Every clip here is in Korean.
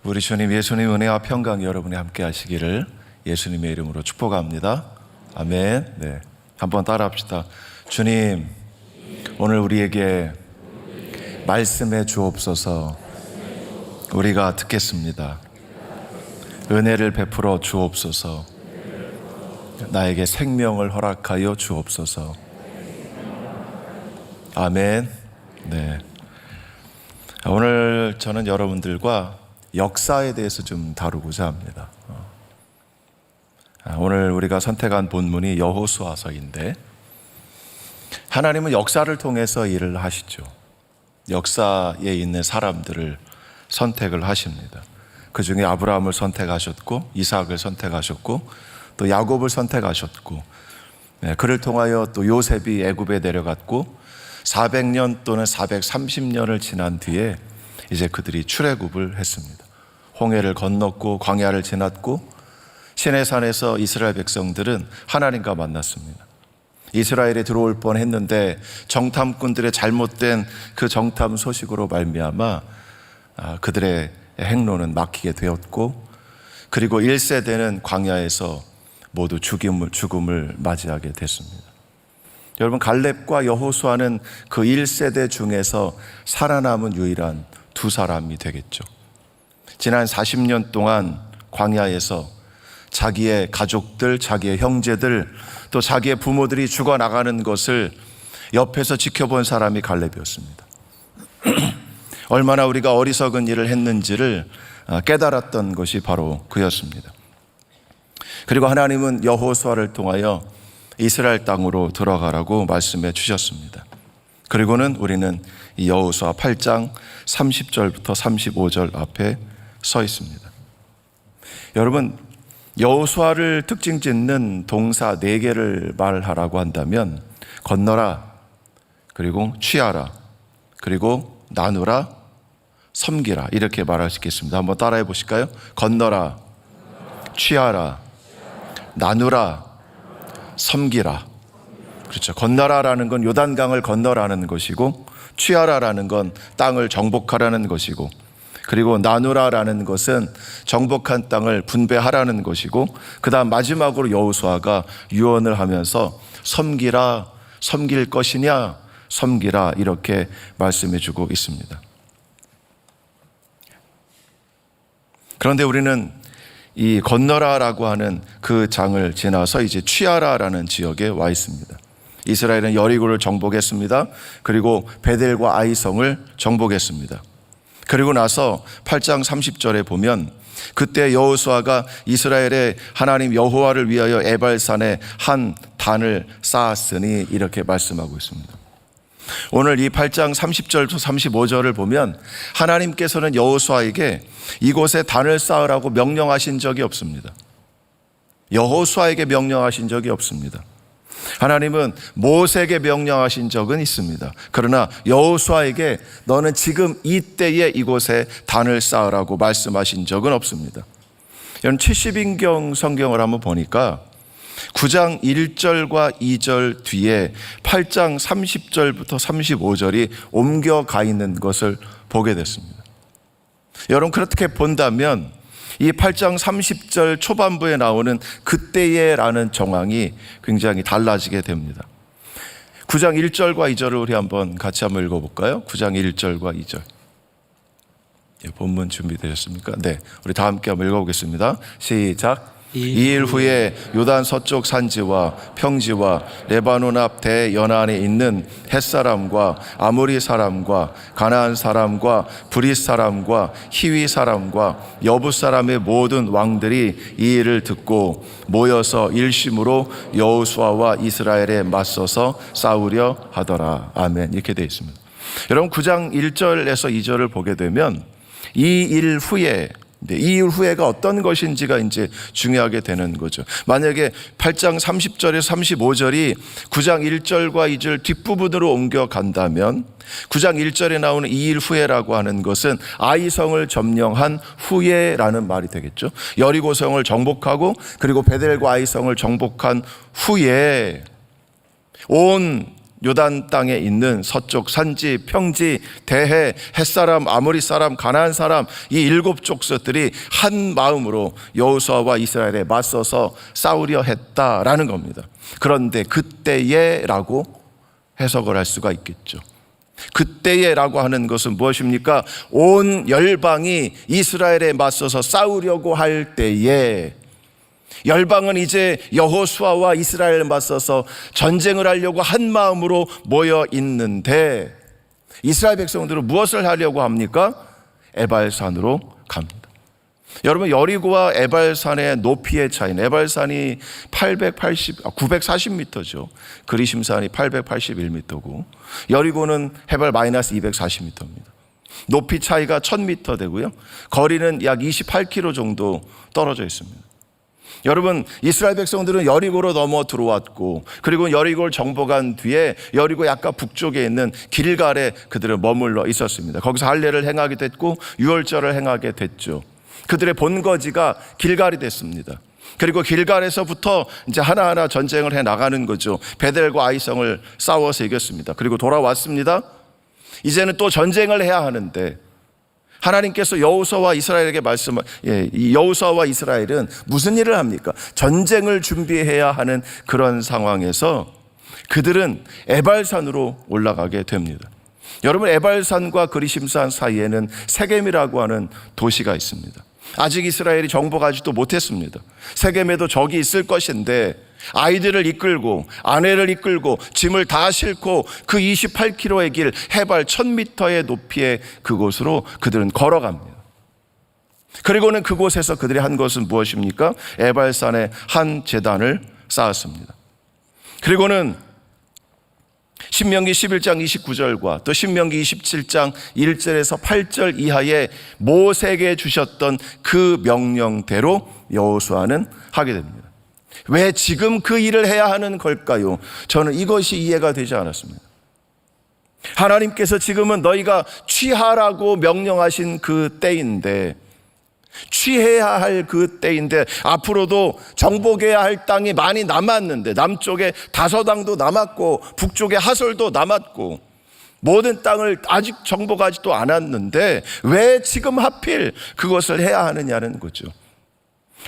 우리 주님 예수님 은혜와 평강 여러분이 함께 하시기를 예수님의 이름으로 축복합니다. 아멘. 네, 한번 따라합시다. 주님, 오늘 우리에게 말씀해 주옵소서. 우리가 듣겠습니다. 은혜를 베풀어 주옵소서. 나에게 생명을 허락하여 주옵소서. 아멘. 네. 오늘 저는 여러분들과 역사에 대해서 좀 다루고자 합니다. 오늘 우리가 선택한 본문이 여호수아서인데, 하나님은 역사를 통해서 일을 하시죠. 역사에 있는 사람들을 선택을 하십니다. 그 중에 아브라함을 선택하셨고, 이삭을 선택하셨고, 또 야곱을 선택하셨고, 그를 통하여 또 요셉이 애굽에 내려갔고, 400년 또는 430년을 지난 뒤에 이제 그들이 출애굽을 했습니다. 홍해를 건넜고 광야를 지났고, 시내산에서 이스라엘 백성들은 하나님과 만났습니다. 이스라엘에 들어올 뻔했는데 정탐꾼들의 잘못된 그 정탐 소식으로 말미암아 그들의 행로는 막히게 되었고, 그리고 1세대는 광야에서 모두 죽음을 맞이하게 됐습니다. 여러분, 갈렙과 여호수아는 그 1세대 중에서 살아남은 유일한 두 사람이 되겠죠. 지난 40년 동안 광야에서 자기의 가족들, 자기의 형제들, 또 자기의 부모들이 죽어나가는 것을 옆에서 지켜본 사람이 갈렙이었습니다. 얼마나 우리가 어리석은 일을 했는지를 깨달았던 것이 바로 그였습니다. 그리고 하나님은 여호수아를 통하여 이스라엘 땅으로 들어가라고 말씀해 주셨습니다. 그리고는 우리는 이 여호수아 8장 30절부터 35절 앞에 서 있습니다. 여러분, 여호수아를 특징 짓는 동사 4개를 말하라고 한다면 건너라, 그리고 취하라, 그리고 나누라, 섬기라, 이렇게 말할 수 있겠습니다. 한번 따라해 보실까요? 건너라, 취하라, 나누라, 섬기라. 그렇죠. 건너라라는 건 요단강을 건너라는 것이고, 취하라라는 건 땅을 정복하라는 것이고, 그리고 나누라라는 것은 정복한 땅을 분배하라는 것이고, 그 다음 마지막으로 여호수아가 유언을 하면서 섬기라, 섬길 것이냐, 섬기라, 이렇게 말씀해 주고 있습니다. 그런데 우리는 이 건너라라고 하는 그 장을 지나서 이제 취하라라는 지역에 와 있습니다. 이스라엘은 여리고를 정복했습니다. 그리고 베델과 아이성을 정복했습니다. 그리고 나서 8장 30절에 보면 그때 여호수아가 이스라엘의 하나님 여호와를 위하여 에발산에 한 단을 쌓았으니, 이렇게 말씀하고 있습니다. 오늘 이 8장 30절부터 35절을 보면 하나님께서는 여호수아에게 이곳에 단을 쌓으라고 명령하신 적이 없습니다. 여호수아에게 명령하신 적이 없습니다. 하나님은 모세에게 명령하신 적은 있습니다. 그러나 여호수아에게 너는 지금 이때에 이곳에 단을 쌓으라고 말씀하신 적은 없습니다. 여러분, 70인경 성경을 한번 보니까 9장 1절과 2절 뒤에 8장 30절부터 35절이 옮겨가 있는 것을 보게 됐습니다. 여러분, 그렇게 본다면 이 8장 30절 초반부에 나오는 그때에라는 정황이 굉장히 달라지게 됩니다. 9장 1절과 2절을 우리 같이 한번 읽어볼까요? 9장 1절과 2절. 본문 준비되셨습니까? 네, 우리 다 함께 한번 읽어보겠습니다. 시작. 2일 후에 요단 서쪽 산지와 평지와 레바논 앞 대연안에 있는 헷사람과 아모리 사람과 가나안 사람과 브릿 사람과 히위 사람과 여부 사람의 모든 왕들이 이 일을 듣고 모여서 일심으로 여호수아와 이스라엘에 맞서서 싸우려 하더라. 아멘. 이렇게 되어 있습니다. 여러분, 9장 1절에서 2절을 보게 되면 이 일 후에, 이 일 후에가 어떤 것인지가 이제 중요하게 되는 거죠. 만약에 8장 30절에서 35절이 9장 1절과 2절 뒷부분으로 옮겨간다면 9장 1절에 나오는 이 일 후에라고 하는 것은 아이성을 점령한 후에라는 말이 되겠죠. 여리고성을 정복하고 그리고 베델과 아이성을 정복한 후에 온 요단 땅에 있는 서쪽 산지, 평지, 대해, 햇사람, 아모리 사람, 가나안 사람 이 7 족속들이 한 마음으로 여호수아와 이스라엘에 맞서서 싸우려 했다라는 겁니다. 그런데 그때에라고 해석을 할 수가 있겠죠. 그때에라고 하는 것은 무엇입니까? 온 열방이 이스라엘에 맞서서 싸우려고 할 때에, 열방은 이제 여호수아와 이스라엘에 맞서서 전쟁을 하려고 한 마음으로 모여 있는데, 이스라엘 백성들은 무엇을 하려고 합니까? 에발산으로 갑니다. 여러분, 여리고와 에발산의 높이의 차이는, 에발산이 940m죠. 그리심산이 881m고 여리고는 해발 마이너스 240m입니다. 높이 차이가 1000m 되고요. 거리는 약 28km 정도 떨어져 있습니다. 여러분, 이스라엘 백성들은 여리고로 넘어 들어왔고, 그리고 여리고를 정복한 뒤에 여리고 약간 북쪽에 있는 길갈에 그들은 머물러 있었습니다. 거기서 할례를 행하게 됐고 유월절을 행하게 됐죠. 그들의 본거지가 길갈이 됐습니다. 그리고 길갈에서부터 이제 하나하나 전쟁을 해 나가는 거죠. 베델과 아이성을 싸워서 이겼습니다. 그리고 돌아왔습니다. 이제는 또 전쟁을 해야 하는데, 하나님께서 여호수아와 이스라엘에게 이 여호수아와 이스라엘은 무슨 일을 합니까? 전쟁을 준비해야 하는 그런 상황에서 그들은 에발산으로 올라가게 됩니다. 여러분, 에발산과 그리심산 사이에는 세겜이라고 하는 도시가 있습니다. 아직 이스라엘이 정복하지도 못했습니다. 세겜에도 적이 있을 것인데 아이들을 이끌고 아내를 이끌고 짐을 다 싣고 그 28km의 길, 해발 1000m의 높이의 그곳으로 그들은 걸어갑니다. 그리고는 그곳에서 그들이 한 것은 무엇입니까? 에발산에 한 제단을 쌓았습니다. 그리고는 신명기 11장 29절과 또 신명기 27장 1절에서 8절 이하에 모세에게 주셨던 그 명령대로 여호수아는 하게 됩니다. 왜 지금 그 일을 해야 하는 걸까요? 저는 이것이 이해가 되지 않았습니다. 하나님께서 지금은 너희가 취하라고 명령하신 그 때인데, 취해야 할 그 때인데, 앞으로도 정복해야 할 땅이 많이 남았는데, 남쪽에 다소당도 남았고 북쪽에 하솔도 남았고 모든 땅을 아직 정복하지도 않았는데 왜 지금 하필 그것을 해야 하느냐는 거죠.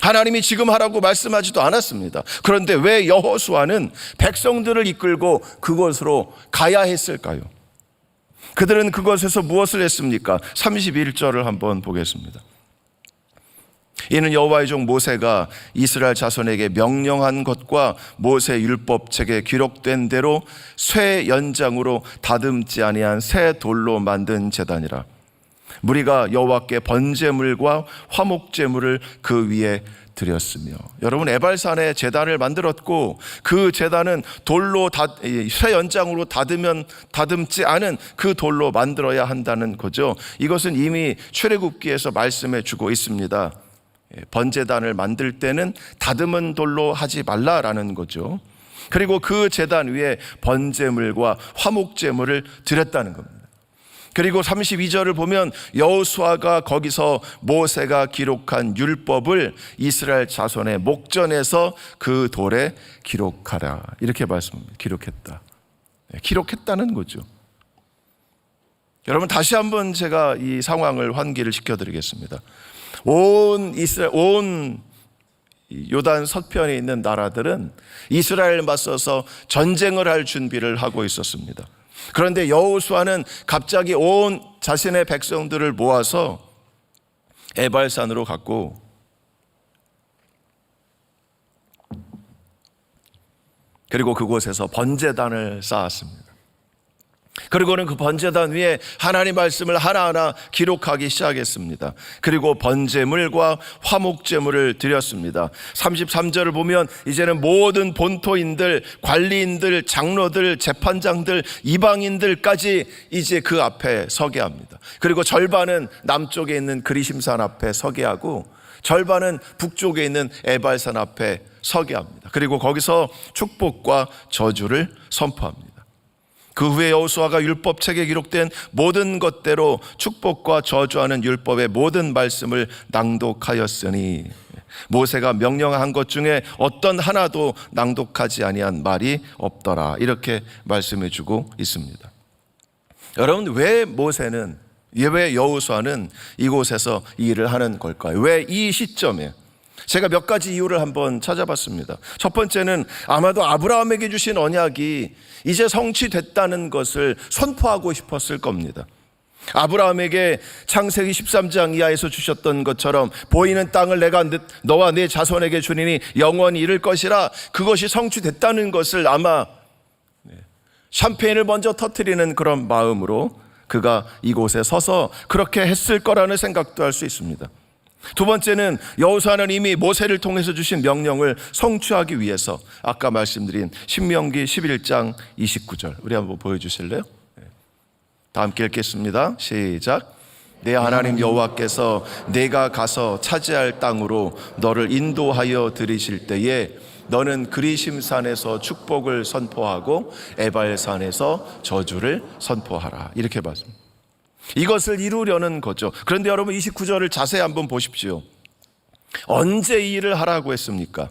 하나님이 지금 하라고 말씀하지도 않았습니다. 그런데 왜 여호수아는 백성들을 이끌고 그곳으로 가야 했을까요? 그들은 그곳에서 무엇을 했습니까? 31절을 한번 보겠습니다. 이는 여호와의 종 모세가 이스라엘 자손에게 명령한 것과 모세 율법책에 기록된 대로 쇠 연장으로 다듬지 아니한 새 돌로 만든 제단이라. 무리가 여호와께 번제물과 화목제물을 그 위에 드렸으며. 여러분, 에발산에 제단을 만들었고 그 제단은 돌로 쇠 연장으로 다듬지 않은 그 돌로 만들어야 한다는 거죠. 이것은 이미 출애굽기에서 말씀해 주고 있습니다. 번제단을 만들 때는 다듬은 돌로 하지 말라라는 거죠. 그리고 그 제단 위에 번제물과 화목제물을 드렸다는 겁니다. 그리고 32절을 보면 여호수아가 거기서 모세가 기록한 율법을 이스라엘 자손의 목전에서 그 돌에 기록하라, 이렇게 말씀합니다. 기록했다. 기록했다는 거죠. 여러분, 다시 한번 제가 이 상황을 환기를 시켜드리겠습니다. 온 요단 서편에 있는 나라들은 이스라엘 맞서서 전쟁을 할 준비를 하고 있었습니다. 그런데 여호수아는 갑자기 온 자신의 백성들을 모아서 에발산으로 갔고, 그리고 그곳에서 번제단을 쌓았습니다. 그리고는 그 번제단 위에 하나님 말씀을 하나하나 기록하기 시작했습니다. 그리고 번제물과 화목제물을 드렸습니다. 33절을 보면 이제는 모든 본토인들, 관리인들, 장로들, 재판장들, 이방인들까지 이제 그 앞에 서게 합니다. 그리고 절반은 남쪽에 있는 그리심산 앞에 서게 하고 절반은 북쪽에 있는 에발산 앞에 서게 합니다. 그리고 거기서 축복과 저주를 선포합니다. 그 후에 여호수아가 율법책에 기록된 모든 것대로 축복과 저주하는 율법의 모든 말씀을 낭독하였으니, 모세가 명령한 것 중에 어떤 하나도 낭독하지 아니한 말이 없더라. 이렇게 말씀해 주고 있습니다. 여러분, 왜 모세는, 왜 여호수아는 이곳에서 이 일을 하는 걸까요? 왜 이 시점에? 제가 몇 가지 이유를 한번 찾아봤습니다. 첫 번째는 아마도 아브라함에게 주신 언약이 이제 성취됐다는 것을 선포하고 싶었을 겁니다. 아브라함에게 창세기 13장 이하에서 주셨던 것처럼 보이는 땅을 내가 너와 네 자손에게 주리니 영원히 이룰 것이라, 그것이 성취됐다는 것을 아마 샴페인을 먼저 터뜨리는 그런 마음으로 그가 이곳에 서서 그렇게 했을 거라는 생각도 할 수 있습니다. 두 번째는 여호수아는 이미 모세를 통해서 주신 명령을 성취하기 위해서 아까 말씀드린 신명기 11장 29절 우리 한번 보여주실래요? 다 함께 읽겠습니다. 시작. 내 하나님 여호와께서 내가 가서 차지할 땅으로 너를 인도하여 들이실 때에 너는 그리심산에서 축복을 선포하고 에발산에서 저주를 선포하라. 이렇게 봤습니다. 이것을 이루려는 거죠. 그런데 여러분 29절을 자세히 한번 보십시오. 언제 이 일을 하라고 했습니까?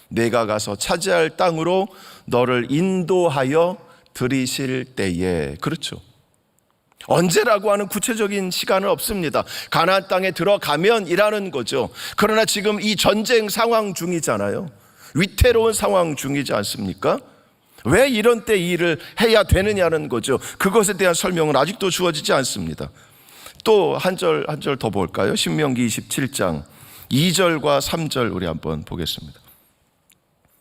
내가 가서 차지할 땅으로 너를 인도하여 들이실 때에. 그렇죠. 언제라고 하는 구체적인 시간은 없습니다. 가나안 땅에 들어가면 이라는 거죠. 그러나 지금 이 전쟁 상황 중이잖아요. 위태로운 상황 중이지 않습니까? 왜 이런 때 이 일을 해야 되느냐는 거죠. 그것에 대한 설명은 아직도 주어지지 않습니다. 또 한 절 한 절 더 볼까요? 신명기 27장 2절과 3절 우리 한번 보겠습니다.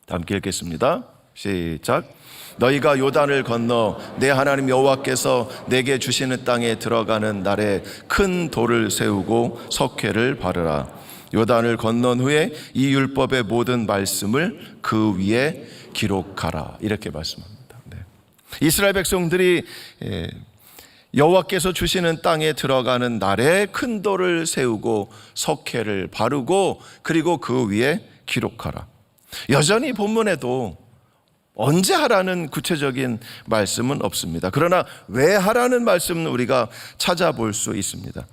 함께 읽겠습니다. 시작. 너희가 요단을 건너 내 하나님 여호와께서 내게 주시는 땅에 들어가는 날에 큰 돌을 세우고 석회를 바르라. 요단을 건넌 후에 이 율법의 모든 말씀을 그 위에 기록하라. 이렇게 말씀합니다. 네. 이스라엘 백성들이 여호와께서 주시는 땅에 들어가는 날에 큰 돌을 세우고 석회를 바르고 그리고 그 위에 기록하라. 여전히 본문에도 언제 하라는 구체적인 말씀은 없습니다. 그러나 왜 하라는 말씀은 우리가 찾아볼 수 있습니다.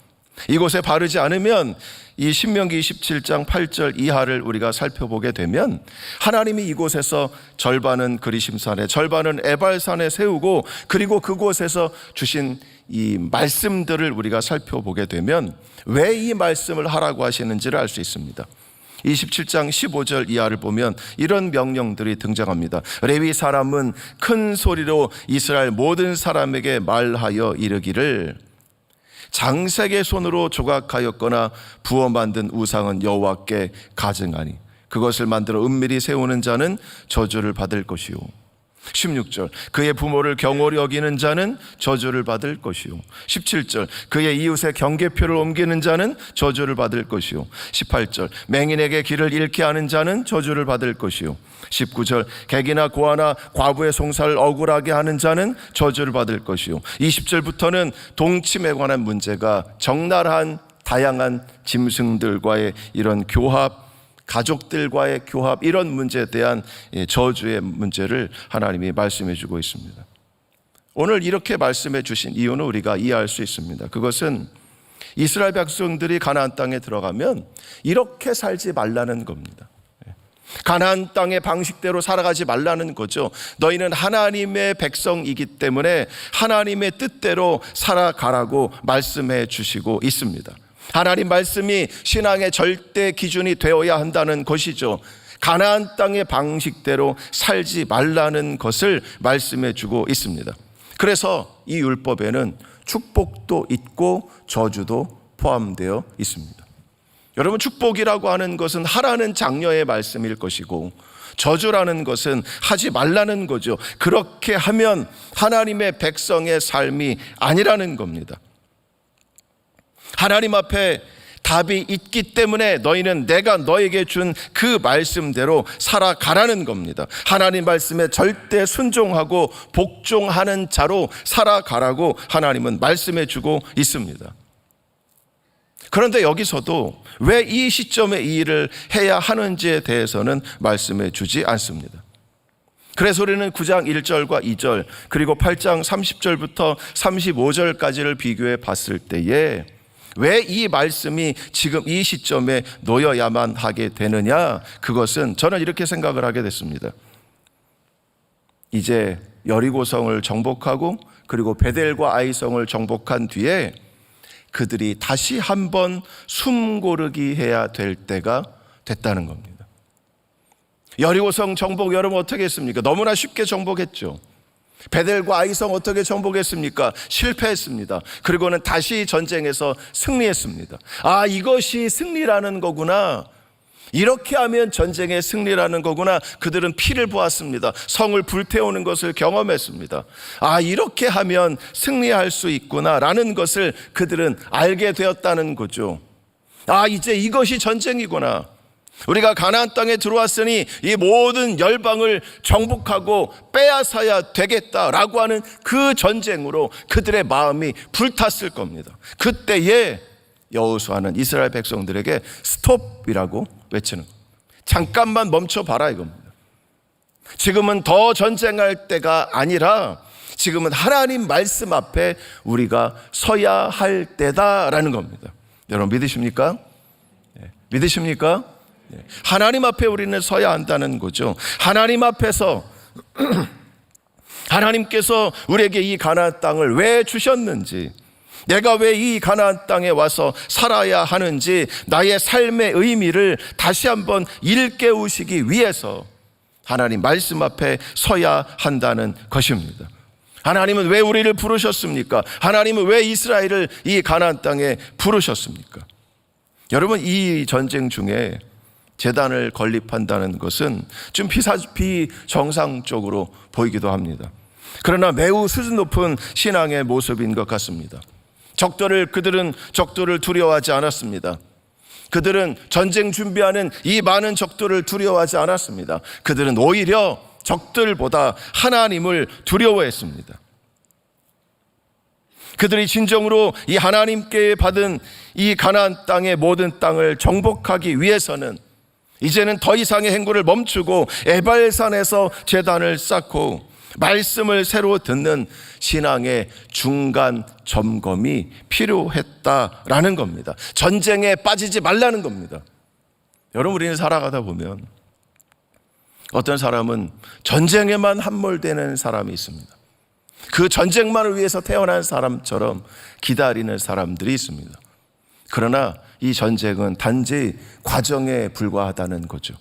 이곳에 바르지 않으면 이 신명기 27장 8절 이하를 우리가 살펴보게 되면 하나님이 이곳에서 절반은 그리심산에 절반은 에발산에 세우고 그리고 그곳에서 주신 이 말씀들을 우리가 살펴보게 되면 왜 이 말씀을 하라고 하시는지를 알 수 있습니다. 27장 15절 이하를 보면 이런 명령들이 등장합니다. 레위 사람은 큰 소리로 이스라엘 모든 사람에게 말하여 이르기를 장색의 손으로 조각하였거나 부어 만든 우상은 여호와께 가증하니 그것을 만들어 은밀히 세우는 자는 저주를 받을 것이요. 16절 그의 부모를 경홀히 여기는 자는 저주를 받을 것이요. 17절 그의 이웃의 경계표를 옮기는 자는 저주를 받을 것이요. 18절 맹인에게 길을 잃게 하는 자는 저주를 받을 것이요. 19절 객이나 고아나 과부의 송사를 억울하게 하는 자는 저주를 받을 것이요. 20절부터는 동침에 관한 문제가 적나라한 다양한 짐승들과의 이런 교합, 가족들과의 교합, 이런 문제에 대한 저주의 문제를 하나님이 말씀해 주고 있습니다. 오늘 이렇게 말씀해 주신 이유는 우리가 이해할 수 있습니다. 그것은 이스라엘 백성들이 가나안 땅에 들어가면 이렇게 살지 말라는 겁니다. 가나안 땅의 방식대로 살아가지 말라는 거죠. 너희는 하나님의 백성이기 때문에 하나님의 뜻대로 살아가라고 말씀해 주시고 있습니다. 하나님 말씀이 신앙의 절대 기준이 되어야 한다는 것이죠. 가나안 땅의 방식대로 살지 말라는 것을 말씀해 주고 있습니다. 그래서 이 율법에는 축복도 있고 저주도 포함되어 있습니다. 여러분, 축복이라고 하는 것은 하라는 장려의 말씀일 것이고 저주라는 것은 하지 말라는 거죠. 그렇게 하면 하나님의 백성의 삶이 아니라는 겁니다. 하나님 앞에 답이 있기 때문에 너희는 내가 너에게 준 그 말씀대로 살아가라는 겁니다. 하나님 말씀에 절대 순종하고 복종하는 자로 살아가라고 하나님은 말씀해 주고 있습니다. 그런데 여기서도 왜 이 시점에 이 일을 해야 하는지에 대해서는 말씀해 주지 않습니다. 그래서 우리는 9장 1절과 2절 그리고 8장 30절부터 35절까지를 비교해 봤을 때에 왜 이 말씀이 지금 이 시점에 놓여야만 하게 되느냐? 그것은 저는 이렇게 생각을 하게 됐습니다. 이제 여리고성을 정복하고 그리고 베델과 아이성을 정복한 뒤에 그들이 다시 한번 숨고르기 해야 될 때가 됐다는 겁니다. 여리고성 정복 여러분 어떻게 했습니까? 너무나 쉽게 정복했죠. 베델과 아이성 어떻게 정복했습니까? 실패했습니다. 그리고는 다시 전쟁에서 승리했습니다. 아, 이것이 승리라는 거구나. 이렇게 하면 전쟁의 승리라는 거구나. 그들은 피를 보았습니다. 성을 불태우는 것을 경험했습니다. 아, 이렇게 하면 승리할 수 있구나라는 것을 그들은 알게 되었다는 거죠. 아, 이제 이것이 전쟁이구나. 우리가 가나안 땅에 들어왔으니 이 모든 열방을 정복하고 빼앗아야 되겠다라고 하는 그 전쟁으로 그들의 마음이 불탔을 겁니다. 그때에 여호수아는 이스라엘 백성들에게 스톱이라고 외치는 겁니다. 잠깐만 멈춰봐라 이겁니다. 지금은 더 전쟁할 때가 아니라 지금은 하나님 말씀 앞에 우리가 서야 할 때다라는 겁니다. 여러분 믿으십니까? 믿으십니까? 하나님 앞에 우리는 서야 한다는 거죠. 하나님 앞에서 하나님께서 우리에게 이 가나안 땅을 왜 주셨는지, 내가 왜 이 가나안 땅에 와서 살아야 하는지, 나의 삶의 의미를 다시 한번 일깨우시기 위해서 하나님 말씀 앞에 서야 한다는 것입니다. 하나님은 왜 우리를 부르셨습니까? 하나님은 왜 이스라엘을 이 가나안 땅에 부르셨습니까? 여러분, 이 전쟁 중에 제단을 건립한다는 것은 좀 비정상적으로 보이기도 합니다. 그러나 매우 수준 높은 신앙의 모습인 것 같습니다. 그들은 적들을 두려워하지 않았습니다. 그들은 전쟁 준비하는 이 많은 적들을 두려워하지 않았습니다. 그들은 오히려 적들보다 하나님을 두려워했습니다. 그들이 진정으로 이 하나님께 받은 이 가나안 땅의 모든 땅을 정복하기 위해서는 이제는 더 이상의 행군을 멈추고 에발산에서 제단을 쌓고 말씀을 새로 듣는 신앙의 중간 점검이 필요했다라는 겁니다. 전쟁에 빠지지 말라는 겁니다. 여러분, 우리는 살아가다 보면 어떤 사람은 전쟁에만 함몰되는 사람이 있습니다. 그 전쟁만을 위해서 태어난 사람처럼 기다리는 사람들이 있습니다. 그러나 이 전쟁은 단지 과정에 불과하다는 거죠.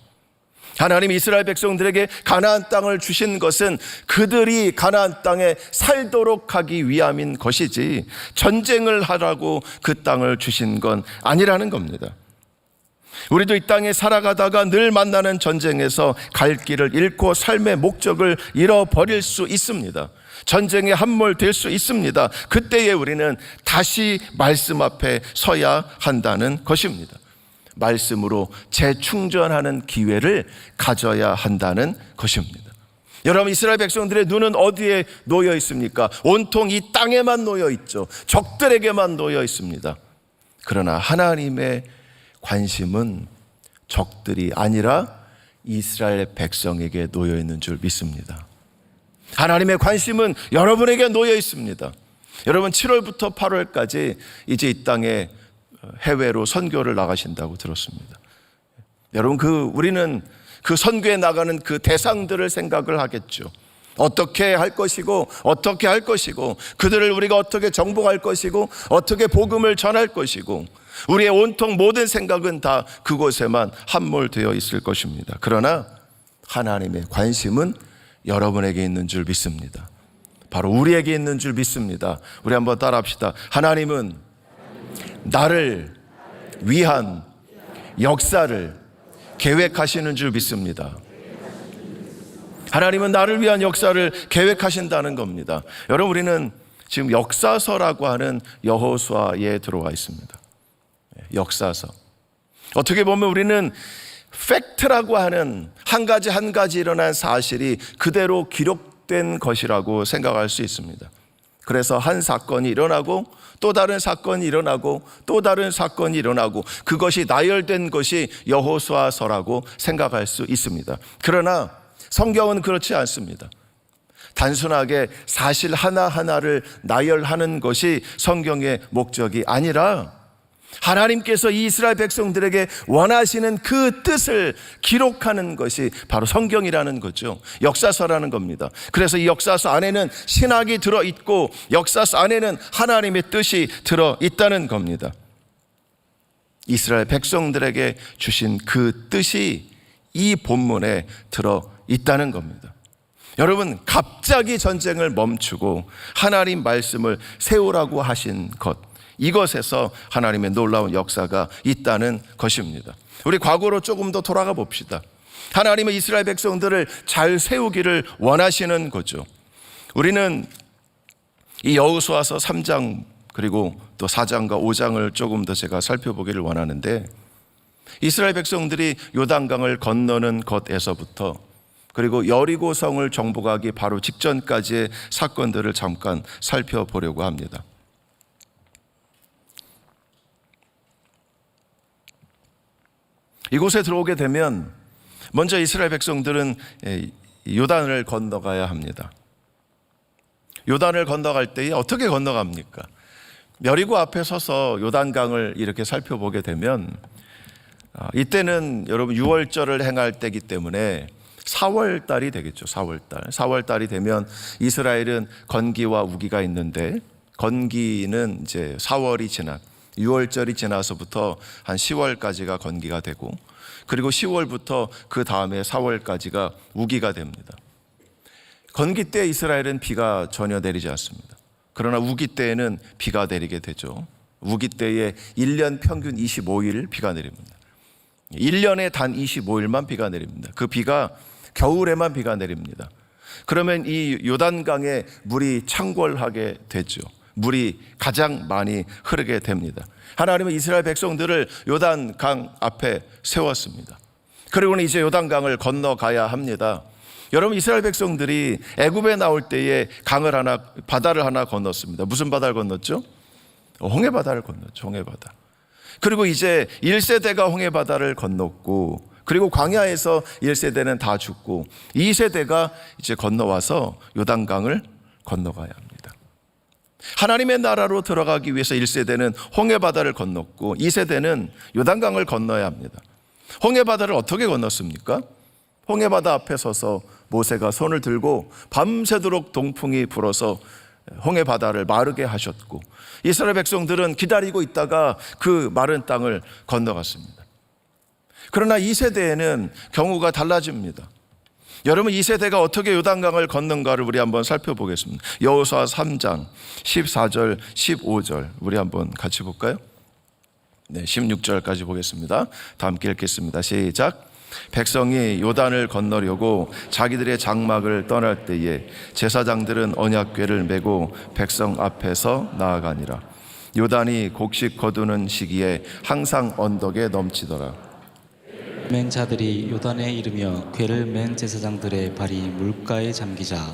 하나님 이스라엘 백성들에게 가나안 땅을 주신 것은 그들이 가나안 땅에 살도록 하기 위함인 것이지 전쟁을 하라고 그 땅을 주신 건 아니라는 겁니다. 우리도 이 땅에 살아가다가 늘 만나는 전쟁에서 갈 길을 잃고 삶의 목적을 잃어버릴 수 있습니다. 전쟁에 함몰될 수 있습니다. 그때에 우리는 다시 말씀 앞에 서야 한다는 것입니다. 말씀으로 재충전하는 기회를 가져야 한다는 것입니다. 여러분, 이스라엘 백성들의 눈은 어디에 놓여 있습니까? 온통 이 땅에만 놓여 있죠. 적들에게만 놓여 있습니다. 그러나 하나님의 관심은 적들이 아니라 이스라엘 백성에게 놓여 있는 줄 믿습니다. 하나님의 관심은 여러분에게 놓여 있습니다. 여러분, 7월부터 8월까지 이제 이 땅에 해외로 선교를 나가신다고 들었습니다. 여러분, 우리는 그 선교에 나가는 그 대상들을 생각을 하겠죠. 어떻게 할 것이고 어떻게 할 것이고 그들을 우리가 어떻게 정복할 것이고 어떻게 복음을 전할 것이고 우리의 온통 모든 생각은 다 그곳에만 함몰되어 있을 것입니다. 그러나 하나님의 관심은 여러분에게 있는 줄 믿습니다. 바로 우리에게 있는 줄 믿습니다. 우리 한번 따라합시다. 하나님은 나를 위한 역사를 계획하시는 줄 믿습니다. 하나님은 나를 위한 역사를 계획하신다는 겁니다. 여러분, 우리는 지금 역사서라고 하는 여호수아에 들어와 있습니다. 역사서. 어떻게 보면 우리는 팩트라고 하는 한 가지 일어난 사실이 그대로 기록된 것이라고 생각할 수 있습니다. 그래서 한 사건이 일어나고 또 다른 사건이 일어나고 또 다른 사건이 일어나고 그것이 나열된 것이 여호수아서라고 생각할 수 있습니다. 그러나 성경은 그렇지 않습니다. 단순하게 사실 하나하나를 나열하는 것이 성경의 목적이 아니라 하나님께서 이 이스라엘 백성들에게 원하시는 그 뜻을 기록하는 것이 바로 성경이라는 거죠. 역사서라는 겁니다. 그래서 이 역사서 안에는 신학이 들어있고 역사서 안에는 하나님의 뜻이 들어있다는 겁니다. 이스라엘 백성들에게 주신 그 뜻이 이 본문에 들어있다는 겁니다. 여러분, 갑자기 전쟁을 멈추고 하나님 말씀을 세우라고 하신 것, 이것에서 하나님의 놀라운 역사가 있다는 것입니다. 우리 과거로 조금 더 돌아가 봅시다. 하나님은 이스라엘 백성들을 잘 세우기를 원하시는 거죠. 우리는 이 여호수아서 3장 그리고 또 4장과 5장을 조금 더 제가 살펴보기를 원하는데, 이스라엘 백성들이 요단강을 건너는 것에서부터 그리고 여리고성을 정복하기 바로 직전까지의 사건들을 잠깐 살펴보려고 합니다. 이곳에 들어오게 되면 먼저 이스라엘 백성들은 요단을 건너가야 합니다. 요단을 건너갈 때에 어떻게 건너갑니까? 여리고 앞에 서서 요단강을 이렇게 살펴보게 되면 이때는 여러분 6월절을 행할 때이기 때문에 4월달이 되겠죠. 4월달이 되면 이스라엘은 건기와 우기가 있는데, 건기는 이제 4월이 지난 6월절이 지나서부터 한 10월까지가 건기가 되고, 그리고 10월부터 그 다음에 4월까지가 우기가 됩니다. 건기 때 이스라엘은 비가 전혀 내리지 않습니다. 그러나 우기 때에는 비가 내리게 되죠. 우기 때에 1년 평균 25일 비가 내립니다. 1년에 단 25일만 비가 내립니다. 그 비가 겨울에만 비가 내립니다. 그러면 이 요단강에 물이 창궐하게 되죠. 물이 가장 많이 흐르게 됩니다. 하나님은 이스라엘 백성들을 요단강 앞에 세웠습니다. 그리고는 이제 요단강을 건너가야 합니다. 여러분, 이스라엘 백성들이 애굽에 나올 때에 바다를 하나 건넜습니다. 무슨 바다를 건넜죠? 홍해바다를 건넜죠. 홍해바다. 그리고 이제 1세대가 홍해바다를 건넜고, 그리고 광야에서 1세대는 다 죽고 2세대가 이제 건너와서 요단강을 건너가야 합니다. 하나님의 나라로 들어가기 위해서 1세대는 홍해바다를 건넜고 2세대는 요단강을 건너야 합니다. 홍해바다를 어떻게 건넜습니까? 홍해바다 앞에 서서 모세가 손을 들고 밤새도록 동풍이 불어서 홍해바다를 마르게 하셨고, 이스라엘 백성들은 기다리고 있다가 그 마른 땅을 건너갔습니다. 그러나 2세대에는 경우가 달라집니다. 여러분, 2세대가 어떻게 요단강을 건넌가를 우리 한번 살펴보겠습니다. 여호수아 3장 14절 15절 우리 한번 같이 볼까요? 네, 16절까지 보겠습니다. 다 함께 읽겠습니다. 시작. 백성이 요단을 건너려고 자기들의 장막을 떠날 때에 제사장들은 언약궤를 메고 백성 앞에서 나아가니라. 요단이 곡식 거두는 시기에 항상 언덕에 넘치더라. 맨 자들이 요단에 이르며 궤를 맨 제사장들의 발이 물가에 잠기자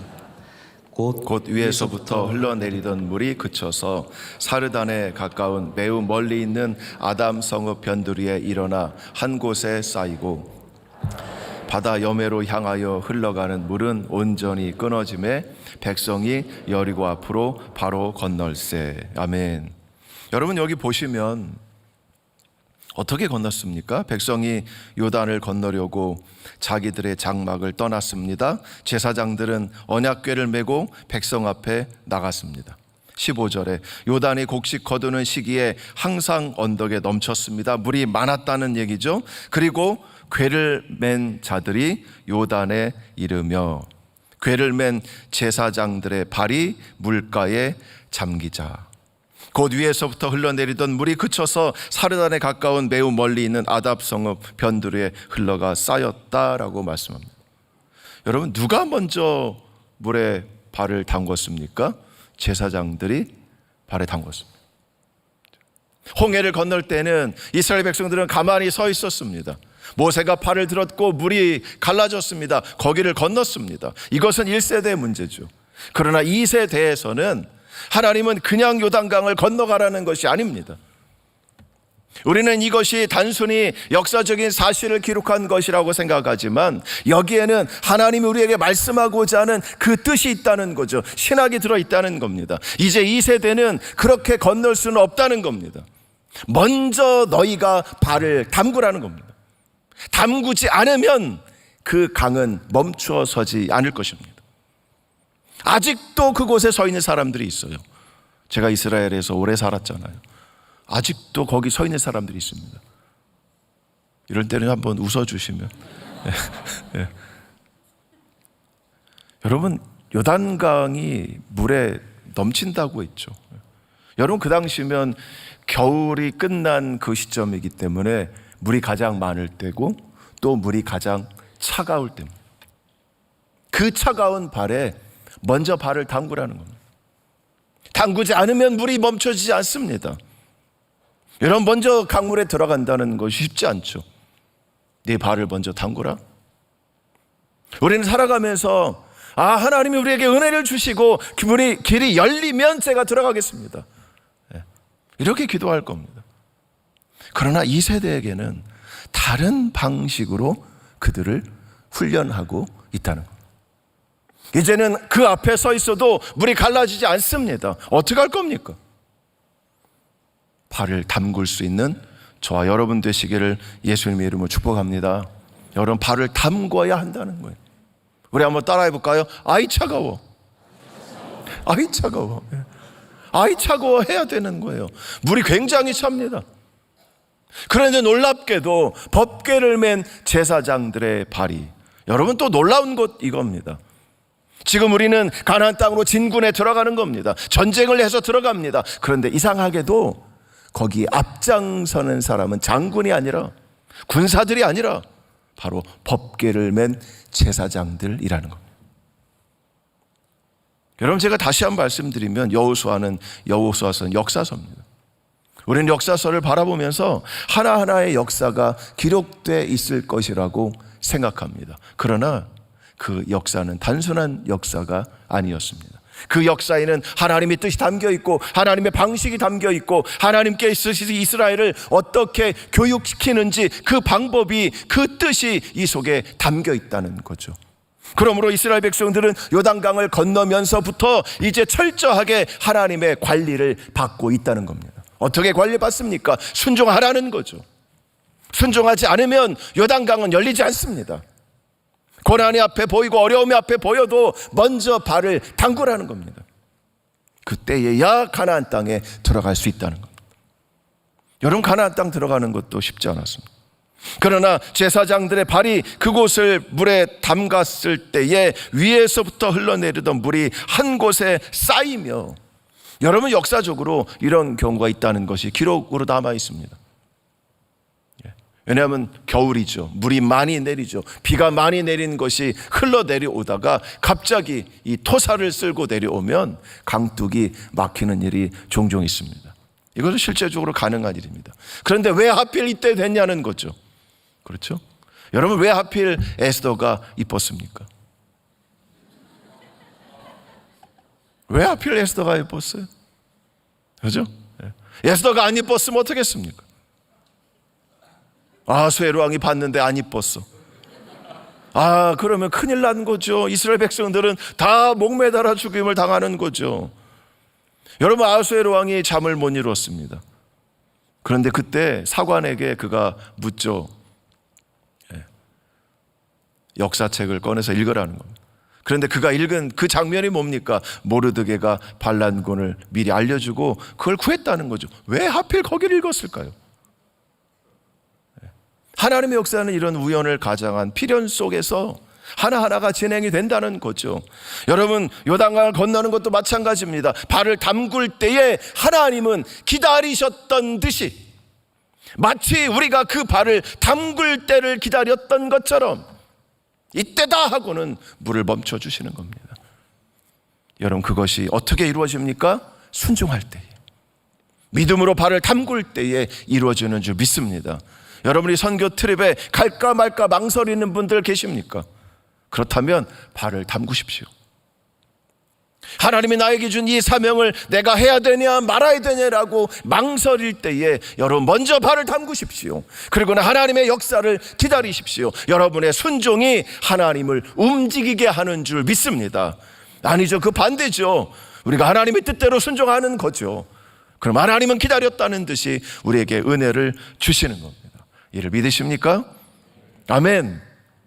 곧 위에서부터 흘러내리던 물이 그쳐서 사르단에 가까운 매우 멀리 있는 아담 성읍 변두리 위에 일어나 한 곳에 쌓이고, 바다 여매로 향하여 흘러가는 물은 온전히 끊어짐에 백성이 여리고 앞으로 바로 건널세. 아멘. 여러분, 여기 보시면 어떻게 건넜습니까? 백성이 요단을 건너려고 자기들의 장막을 떠났습니다. 제사장들은 언약궤를 메고 백성 앞에 나갔습니다. 15절에 요단이 곡식 거두는 시기에 항상 언덕에 넘쳤습니다. 물이 많았다는 얘기죠. 그리고 궤를 맨 자들이 요단에 이르며 궤를 맨 제사장들의 발이 물가에 잠기자. 곧 위에서부터 흘러내리던 물이 그쳐서 사르단에 가까운 매우 멀리 있는 아답 성읍 변두리에 흘러가 쌓였다라고 말씀합니다. 여러분, 누가 먼저 물에 발을 담궜습니까? 제사장들이 발에 담궜습니다. 홍해를 건널 때는 이스라엘 백성들은 가만히 서 있었습니다. 모세가 팔을 들었고 물이 갈라졌습니다. 거기를 건넜습니다. 이것은 1세대의 문제죠. 그러나 2세대에서는 하나님은 그냥 요단강을 건너가라는 것이 아닙니다. 우리는 이것이 단순히 역사적인 사실을 기록한 것이라고 생각하지만 여기에는 하나님이 우리에게 말씀하고자 하는 그 뜻이 있다는 거죠. 신학이 들어있다는 겁니다. 이제 2세대는 그렇게 건널 수는 없다는 겁니다. 먼저 너희가 발을 담그라는 겁니다. 담그지 않으면 그 강은 멈추어 서지 않을 것입니다. 아직도 그곳에 서 있는 사람들이 있어요. 제가 이스라엘에서 오래 살았잖아요. 아직도 거기 서 있는 사람들이 있습니다. 이럴 때는 한번 웃어주시면. 네. 여러분, 요단강이 물에 넘친다고 했죠. 여러분, 그 당시면 겨울이 끝난 그 시점이기 때문에 물이 가장 많을 때고 또 물이 가장 차가울 때입니다. 그 차가운 발에 먼저 발을 담그라는 겁니다. 담그지 않으면 물이 멈춰지지 않습니다. 여러분, 먼저 강물에 들어간다는 것이 쉽지 않죠. 네 발을 먼저 담그라. 우리는 살아가면서 하나님이 우리에게 은혜를 주시고 길이 열리면 제가 들어가겠습니다, 이렇게 기도할 겁니다. 그러나 이 세대에게는 다른 방식으로 그들을 훈련하고 있다는 겁니다. 이제는 그 앞에 서 있어도 물이 갈라지지 않습니다. 어떻게 할 겁니까? 발을 담글 수 있는 저와 여러분 되시기를 예수님의 이름으로 축복합니다. 여러분, 발을 담궈야 한다는 거예요. 우리 한번 따라해 볼까요? 아이 차가워. 아이 차가워. 아이 차가워 해야 되는 거예요. 물이 굉장히 찹니다. 그런데 놀랍게도 법궤를 맨 제사장들의 발이, 여러분, 또 놀라운 것 이겁니다. 지금 우리는 가나안 땅으로 진군에 들어가는 겁니다. 전쟁을 해서 들어갑니다. 그런데 이상하게도 거기 앞장서는 사람은 장군이 아니라, 군사들이 아니라 바로 법궤를 맨 제사장들이라는 겁니다. 여러분, 제가 다시 한번 말씀드리면 여호수아서는 역사서입니다. 우리는 역사서를 바라보면서 하나하나의 역사가 기록되어 있을 것이라고 생각합니다. 그러나 그 역사는 단순한 역사가 아니었습니다. 그 역사에는 하나님의 뜻이 담겨 있고 하나님의 방식이 담겨 있고 하나님께 이스라엘을 어떻게 교육시키는지 그 방법이, 그 뜻이 이 속에 담겨 있다는 거죠. 그러므로 이스라엘 백성들은 요단강을 건너면서부터 이제 철저하게 하나님의 관리를 받고 있다는 겁니다. 어떻게 관리받습니까? 순종하라는 거죠. 순종하지 않으면 요단강은 열리지 않습니다. 고난이 앞에 보이고 어려움이 앞에 보여도 먼저 발을 담그라는 겁니다. 그때에야 가나안 땅에 들어갈 수 있다는 겁니다. 여러분, 가나안 땅 들어가는 것도 쉽지 않았습니다. 그러나 제사장들의 발이 그곳을 물에 담갔을 때에 위에서부터 흘러내리던 물이 한 곳에 쌓이며, 여러분, 역사적으로 이런 경우가 있다는 것이 기록으로 남아 있습니다. 왜냐하면 겨울이죠. 물이 많이 내리죠. 비가 많이 내린 것이 흘러내려오다가 갑자기 이 토사를 쓸고 내려오면 강둑이 막히는 일이 종종 있습니다. 이것은 실제적으로 가능한 일입니다. 그런데 왜 하필 이때 됐냐는 거죠. 그렇죠? 여러분, 왜 하필 에스더가 이뻤습니까? 왜 하필 에스더가 이뻤어요? 그죠? 에스더가 안 이뻤으면 어떻겠습니까? 아수에로 왕이 봤는데 안 이뻤어. 그러면 큰일 난 거죠. 이스라엘 백성들은 다 목매달아 죽임을 당하는 거죠. 여러분, 아수에로 왕이 잠을 못 이뤘습니다. 그런데 그때 사관에게 그가 묻죠. 역사책을 꺼내서 읽으라는 겁니다. 그런데 그가 읽은 그 장면이 뭡니까? 모르드게가 반란군을 미리 알려주고 그걸 구했다는 거죠. 왜 하필 거기를 읽었을까요? 하나님의 역사는 이런 우연을 가장한 필연 속에서 하나하나가 진행이 된다는 거죠. 여러분, 요단강을 건너는 것도 마찬가지입니다. 발을 담글 때에 하나님은 기다리셨던 듯이, 마치 우리가 그 발을 담글 때를 기다렸던 것처럼 이때다 하고는 물을 멈춰주시는 겁니다. 여러분, 그것이 어떻게 이루어집니까? 순종할 때에, 믿음으로 발을 담글 때에 이루어지는 줄 믿습니다. 여러분이 선교 트립에 갈까 말까 망설이는 분들 계십니까? 그렇다면 발을 담그십시오. 하나님이 나에게 준 이 사명을 내가 해야 되냐 말아야 되냐라고 망설일 때에 여러분, 먼저 발을 담그십시오. 그리고는 하나님의 역사를 기다리십시오. 여러분의 순종이 하나님을 움직이게 하는 줄 믿습니다. 아니죠, 그 반대죠. 우리가 하나님의 뜻대로 순종하는 거죠. 그럼 하나님은 기다렸다는 듯이 우리에게 은혜를 주시는 겁니다. 이를 믿으십니까? 아멘.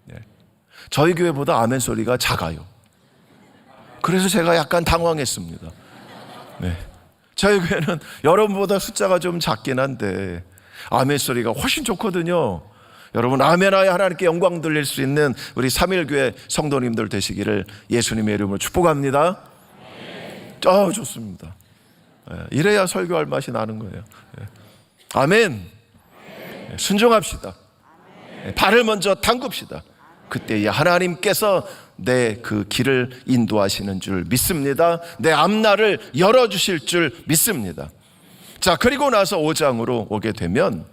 네. 저희 교회보다 아멘 소리가 작아요. 그래서 제가 약간 당황했습니다. 네. 저희 교회는 여러분보다 숫자가 좀 작긴 한데 아멘 소리가 훨씬 좋거든요. 여러분 아멘하여 하나님께 영광 돌릴 수 있는 우리 삼일교회 성도님들 되시기를 예수님의 이름으로 축복합니다. 좋습니다. 이래야 설교할 맛이 나는 거예요. 아멘. 순종합시다. 발을 먼저 담굽시다. 그때 하나님께서 내 그 길을 인도하시는 줄 믿습니다. 내 앞날을 열어주실 줄 믿습니다. 자, 그리고 나서 5장으로 오게 되면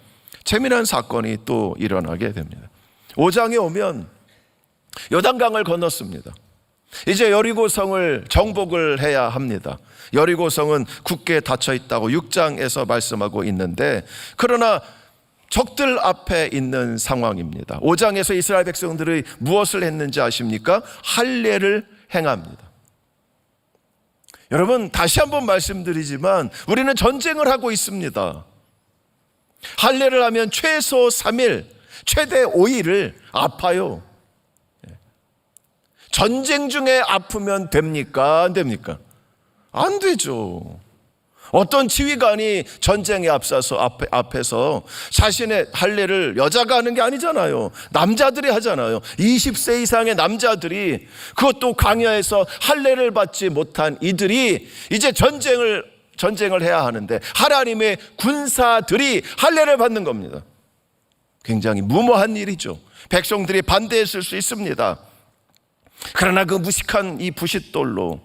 재미난 사건이 또 일어나게 됩니다. 5장에 오면 요단강을 건넜습니다. 이제 여리고성을 정복을 해야 합니다. 여리고성은 굳게 닫혀 있다고 6장에서 말씀하고 있는데, 그러나 적들 앞에 있는 상황입니다. 5장에서 이스라엘 백성들이 무엇을 했는지 아십니까? 할례를 행합니다. 여러분, 다시 한번 말씀드리지만 우리는 전쟁을 하고 있습니다. 할례를 하면 최소 3일, 최대 5일을 아파요. 전쟁 중에 아프면 됩니까? 안 됩니까? 안 되죠. 어떤 지휘관이 전쟁에 앞서서 앞에서 자신의 할례를 여자가 하는 게 아니잖아요. 남자들이 하잖아요. 20세 이상의 남자들이, 그것도 광야에서 할례를 받지 못한 이들이 이제 전쟁을 해야 하는데 하나님의 군사들이 할례를 받는 겁니다. 굉장히 무모한 일이죠. 백성들이 반대했을 수 있습니다. 그러나 그 무식한 이 부싯돌로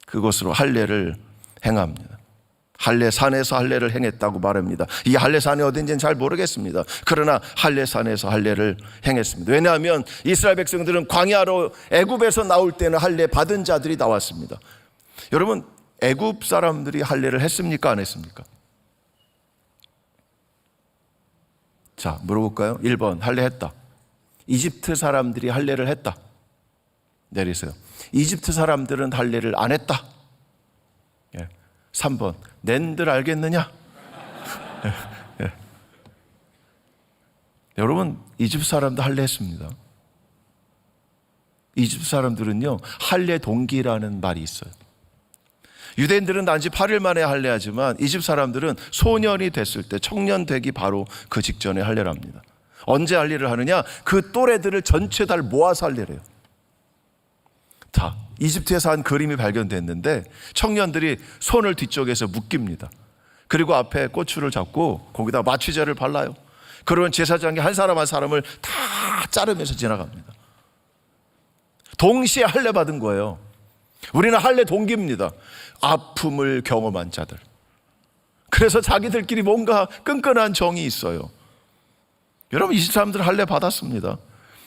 그것으로 할례를 행합니다. 할례산에서 할례를 행했다고 말합니다. 이 할례산이 어딘지는 잘 모르겠습니다. 그러나 할례산에서 할례를 행했습니다. 왜냐하면 이스라엘 백성들은 광야로 애굽에서 나올 때는 할례 받은 자들이 나왔습니다. 여러분, 애굽 사람들이 할례를 했습니까? 안 했습니까? 자, 물어볼까요? 1번 할례했다. 이집트 사람들이 할례를 했다. 내리세요. 이집트 사람들은 할례를 안 했다. 3번 낸들 알겠느냐? 여러분, 이집트 사람도 할례했습니다. 이집트 사람들은요, 할례 동기라는 말이 있어요. 유대인들은 단지 8일 만에 할례하지만 이집트 사람들은 소년이 됐을 때, 청년 되기 바로 그 직전에 할례를 합니다. 언제 할례를 하느냐? 그 또래들을 전체 다 모아서 할례를 해요. 자, 이집트에서 한 그림이 발견됐는데 청년들이 손을 뒤쪽에서 묶입니다. 그리고 앞에 꼬추를 잡고 거기다 마취제를 발라요. 그러면 제사장이 한 사람 한 사람을 다 자르면서 지나갑니다. 동시에 할례 받은 거예요. 우리는 할례 동기입니다. 아픔을 경험한 자들. 그래서 자기들끼리 뭔가 끈끈한 정이 있어요. 여러분, 이 사람들 할례 받았습니다.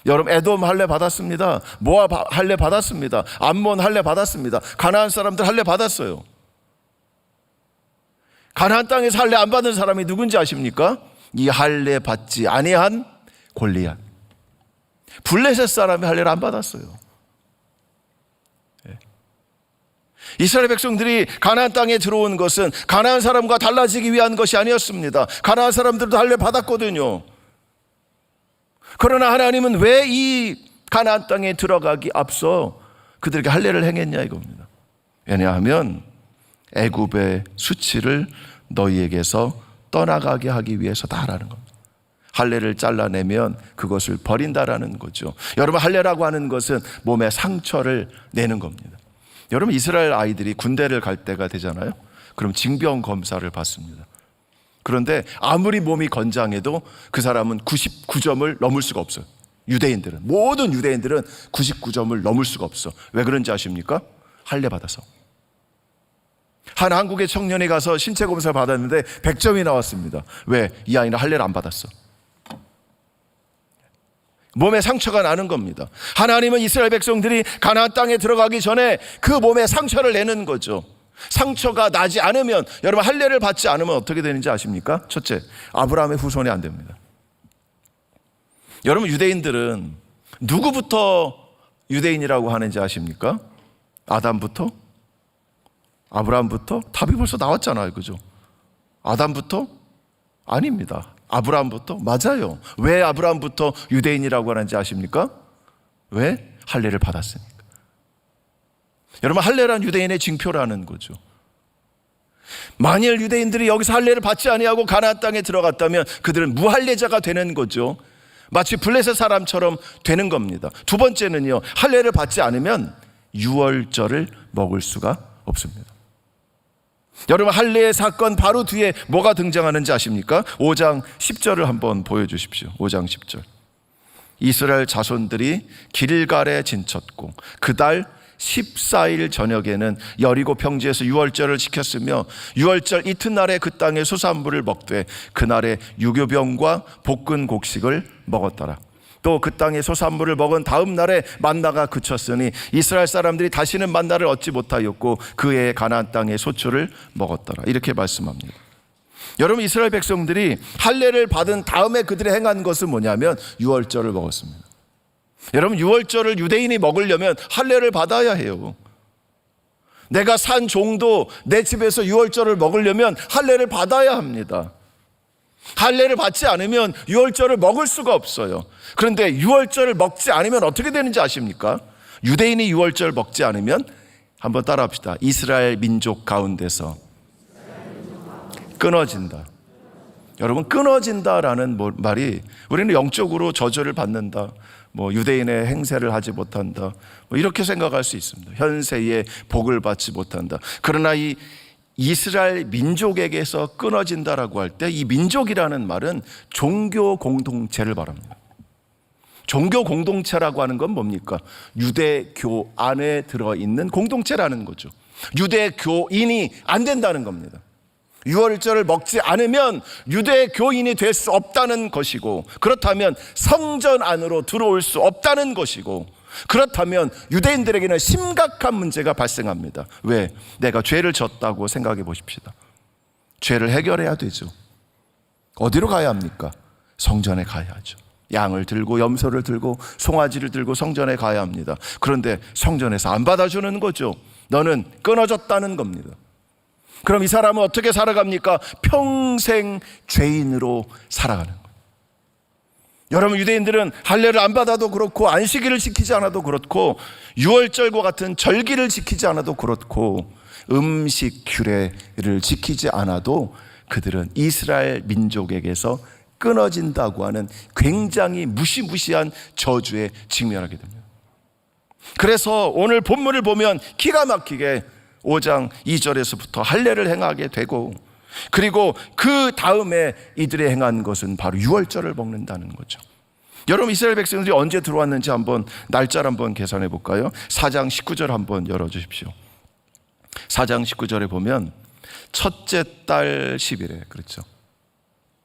여러분, 에돔 할례 받았습니다. 모압 할례 받았습니다. 암몬 할례 받았습니다. 가나안 사람들 할례 받았어요. 가나안 땅에서 할례 안 받은 사람이 누군지 아십니까? 이 할례 받지 아니한 골리앗. 블레셋 사람이 할례를 안 받았어요. 이스라엘 백성들이 가나안 땅에 들어온 것은 가나안 사람과 달라지기 위한 것이 아니었습니다. 가나안 사람들도 할례 받았거든요. 그러나 하나님은 왜 이 가나안 땅에 들어가기 앞서 그들에게 할례를 행했냐 이겁니다. 왜냐하면 애굽의 수치를 너희에게서 떠나가게 하기 위해서다라는 겁니다. 할례를 잘라내면 그것을 버린다라는 거죠. 여러분, 할례라고 하는 것은 몸에 상처를 내는 겁니다. 여러분, 이스라엘 아이들이 군대를 갈 때가 되잖아요. 그럼 징병 검사를 받습니다. 그런데 아무리 몸이 건장해도 그 사람은 99점을 넘을 수가 없어요. 유대인들은, 모든 유대인들은 99점을 넘을 수가 없어. 왜 그런지 아십니까? 할례 받아서. 한 한국의 청년이 가서 신체 검사를 받았는데 100점이 나왔습니다. 왜? 이 아이는 할례를 안 받았어. 몸에 상처가 나는 겁니다. 하나님은 이스라엘 백성들이 가나안 땅에 들어가기 전에 그 몸에 상처를 내는 거죠. 상처가 나지 않으면, 여러분, 할례를 받지 않으면 어떻게 되는지 아십니까? 첫째, 아브라함의 후손이 안 됩니다. 여러분, 유대인들은 누구부터 유대인이라고 하는지 아십니까? 아담부터 아브라함부터? 답이 벌써 나왔잖아요. 그죠? 아담부터? 아닙니다. 아브라함부터? 맞아요. 왜 아브라함부터 유대인이라고 하는지 아십니까? 왜? 할례를 받았으니까. 여러분, 할례란 유대인의 징표라는 거죠. 만일 유대인들이 여기서 할례를 받지 아니하고 가나안 땅에 들어갔다면 그들은 무할례자가 되는 거죠. 마치 블레셋 사람처럼 되는 겁니다. 두 번째는요, 할례를 받지 않으면 유월절을 먹을 수가 없습니다. 여러분, 할례의 사건 바로 뒤에 뭐가 등장하는지 아십니까? 5장 10절을 한번 보여주십시오. 5장 10절. 이스라엘 자손들이 길갈에 진쳤고 그달 14일 저녁에는 여리고 평지에서 유월절을 지켰으며 유월절 이튿날에 그 땅의 소산물을 먹되 그날에 유교병과 볶은 곡식을 먹었더라. 또 그 땅의 소산물을 먹은 다음 날에 만나가 그쳤으니 이스라엘 사람들이 다시는 만나를 얻지 못하였고 그 해에 가나안 땅의 소출을 먹었더라. 이렇게 말씀합니다. 여러분, 이스라엘 백성들이 할례를 받은 다음에 그들이 행한 것은 뭐냐면 유월절을 먹었습니다. 여러분, 유월절을 유대인이 먹으려면 할례를 받아야 해요. 내가 산 종도 내 집에서 유월절을 먹으려면 할례를 받아야 합니다. 할례를 받지 않으면 유월절을 먹을 수가 없어요. 그런데 유월절을 먹지 않으면 어떻게 되는지 아십니까? 유대인이 유월절 먹지 않으면, 한번 따라합시다. 이스라엘 민족 가운데서 끊어진다. 여러분, 끊어진다라는 말이 우리는 영적으로 저주를 받는다, 유대인의 행세를 하지 못한다, 이렇게 생각할 수 있습니다. 현세에 복을 받지 못한다. 그러나 이 이스라엘 민족에게서 끊어진다라고 할 때 이 민족이라는 말은 종교 공동체를 말합니다. 종교 공동체라고 하는 건 뭡니까? 유대교 안에 들어있는 공동체라는 거죠. 유대교인이 안 된다는 겁니다. 유월절을 먹지 않으면 유대교인이 될 수 없다는 것이고, 그렇다면 성전 안으로 들어올 수 없다는 것이고, 그렇다면 유대인들에게는 심각한 문제가 발생합니다. 왜? 내가 죄를 졌다고 생각해 보십시다. 죄를 해결해야 되죠. 어디로 가야 합니까? 성전에 가야 하죠. 양을 들고 염소를 들고 송아지를 들고 성전에 가야 합니다. 그런데 성전에서 안 받아주는 거죠. 너는 끊어졌다는 겁니다. 그럼 이 사람은 어떻게 살아갑니까? 평생 죄인으로 살아가는 거예요. 여러분, 유대인들은 할례를 안 받아도 그렇고 안식일을 지키지 않아도 그렇고 유월절과 같은 절기를 지키지 않아도 그렇고 음식 규례를 지키지 않아도 그들은 이스라엘 민족에게서 끊어진다고 하는 굉장히 무시무시한 저주에 직면하게 됩니다. 그래서 오늘 본문을 보면 기가 막히게 5장 2절에서부터 할례를 행하게 되고, 그리고 그 다음에 이들이 행한 것은 바로 유월절을 먹는다는 거죠. 여러분, 이스라엘 백성들이 언제 들어왔는지 한번 날짜를 한번 계산해 볼까요? 4장 19절 한번 열어주십시오. 4장 19절에 보면 첫째 달 10일에, 그렇죠,